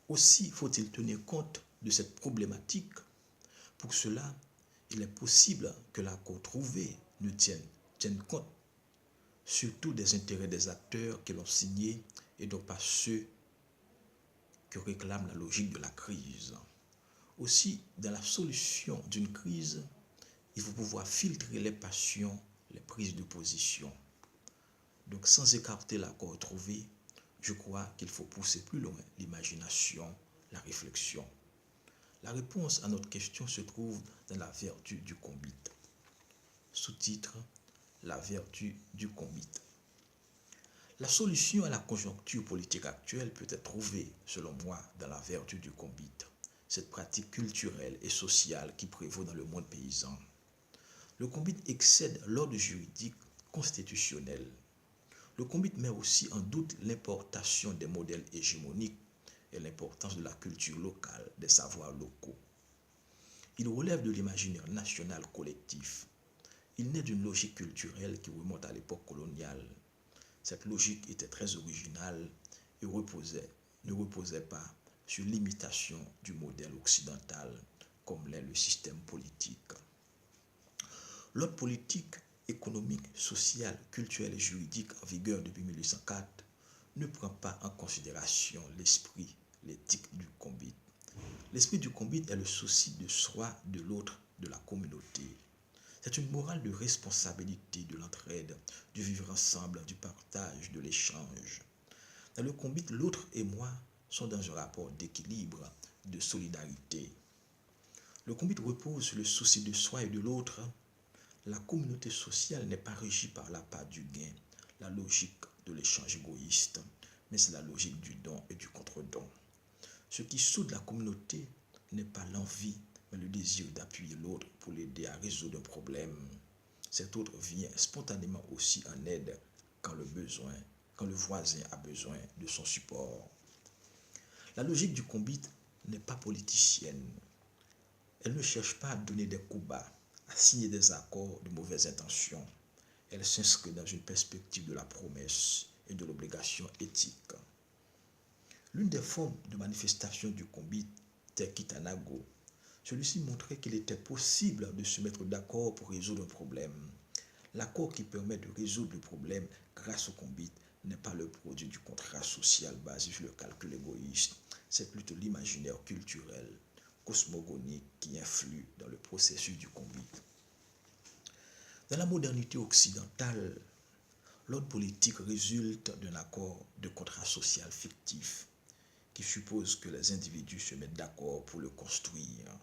Aussi faut-il tenir compte de cette problématique. Pour cela, il est possible que l'accord trouvé ne tienne compte surtout des intérêts des acteurs qui l'ont signé et non pas ceux que réclame la logique de la crise. Aussi, dans la solution d'une crise, il faut pouvoir filtrer les passions, les prises de position. Donc, sans écarter l'accord trouvé, je crois qu'il faut pousser plus loin l'imagination, la réflexion. La réponse à notre question se trouve dans la vertu du combit. Sous-titre, la vertu du combit. La solution à la conjoncture politique actuelle peut être trouvée, selon moi, dans la vertu du combit, cette pratique culturelle et sociale qui prévaut dans le monde paysan. Le combit excède l'ordre juridique constitutionnel. Le combit met aussi en doute l'importation des modèles hégémoniques et l'importance de la culture locale, des savoirs locaux. Il relève de l'imaginaire national collectif. Il naît d'une logique culturelle qui remonte à l'époque coloniale. Cette logique était très originale et ne reposait pas sur l'imitation du modèle occidental comme l'est le système politique. L'ordre politique, économique, social, culturel et juridique en vigueur depuis 1804 ne prend pas en considération l'esprit, l'éthique du combit. L'esprit du combit est le souci de soi, de l'autre, de la communauté. C'est une morale de responsabilité, de l'entraide, du vivre ensemble, du partage, de l'échange. Dans le combit, l'autre et moi sont dans un rapport d'équilibre, de solidarité. Le combit repose sur le souci de soi et de l'autre. La communauté sociale n'est pas régie par l'appât du gain, la logique de l'échange égoïste, mais c'est la logique du don et du contre-don. Ce qui soude la communauté n'est pas l'envie, mais le désir d'appuyer l'autre pour l'aider à résoudre un problème. Cet autre vient spontanément aussi en aide quand le voisin a besoin de son support. La logique du combit n'est pas politicienne. Elle ne cherche pas à donner des coups bas, à signer des accords de mauvaises intentions. Elle s'inscrit dans une perspective de la promesse et de l'obligation éthique. L'une des formes de manifestation du combit était Kitanago. Celui-ci montrait qu'il était possible de se mettre d'accord pour résoudre un problème. L'accord qui permet de résoudre le problème grâce au combit n'est pas le produit du contrat social basé sur le calcul égoïste. C'est plutôt l'imaginaire culturel, cosmogonique qui influe dans le processus du combit. Dans la modernité occidentale, l'ordre politique résulte d'un accord de contrat social fictif qui suppose que les individus se mettent d'accord pour le construire.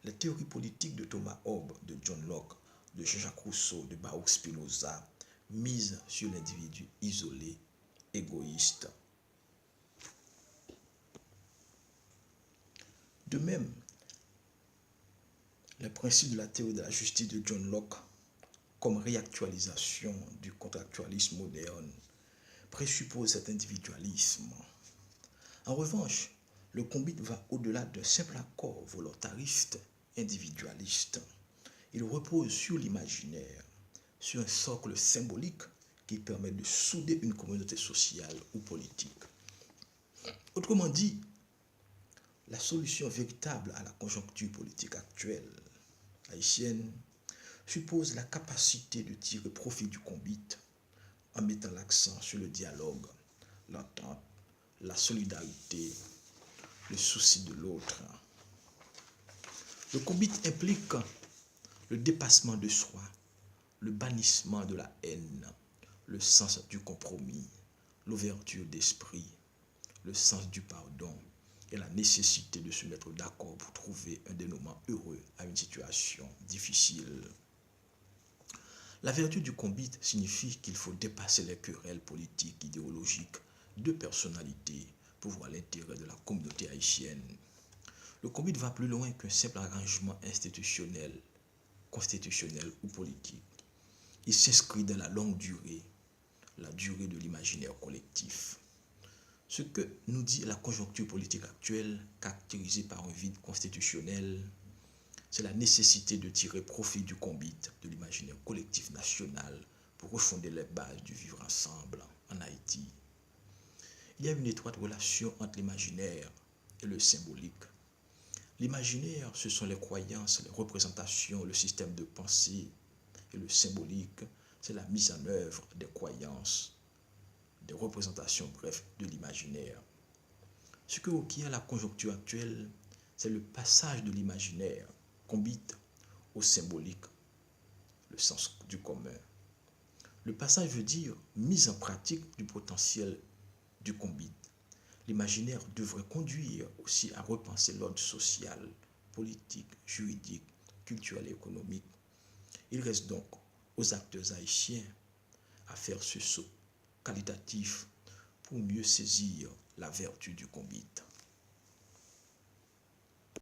Les théories politiques de Thomas Hobbes, de John Locke, de Jean-Jacques Rousseau, de Baruch Spinoza misent sur l'individu isolé, égoïste. De même, les principes de la théorie de la justice de John Locke, comme réactualisation du contractualisme moderne, présupposent cet individualisme. En revanche, le combit va au-delà d'un simple accord volontariste, individualiste. Il repose sur l'imaginaire, sur un socle symbolique qui permet de souder une communauté sociale ou politique. Autrement dit, la solution véritable à la conjoncture politique actuelle haïtienne suppose la capacité de tirer profit du combit en mettant l'accent sur le dialogue, l'entente, la solidarité, le souci de l'autre. Le combit implique le dépassement de soi, le bannissement de la haine, le sens du compromis, l'ouverture d'esprit, le sens du pardon et la nécessité de se mettre d'accord pour trouver un dénouement heureux à une situation difficile. La vertu du combit signifie qu'il faut dépasser les querelles politiques, idéologiques, de personnalité pour voir l'intérêt de la communauté haïtienne. Le combit va plus loin qu'un simple arrangement institutionnel, constitutionnel ou politique. Il s'inscrit dans la longue durée, la durée de l'imaginaire collectif. Ce que nous dit la conjoncture politique actuelle, caractérisée par un vide constitutionnel, c'est la nécessité de tirer profit du combit, de l'imaginaire collectif national pour refonder les bases du vivre ensemble en Haïti. Il y a une étroite relation entre l'imaginaire, et le symbolique. L'imaginaire, ce sont les croyances, les représentations, le système de pensée. Et le symbolique, c'est la mise en œuvre des croyances, des représentations, bref, de l'imaginaire. Ce qui est à la conjoncture actuelle, c'est le passage de l'imaginaire combite au symbolique, le sens du commun. Le passage veut dire mise en pratique du potentiel du combite. L'imaginaire devrait conduire aussi à repenser l'ordre social, politique, juridique, culturel et économique. Il reste donc aux acteurs haïtiens à faire ce saut qualitatif pour mieux saisir la vertu du combite.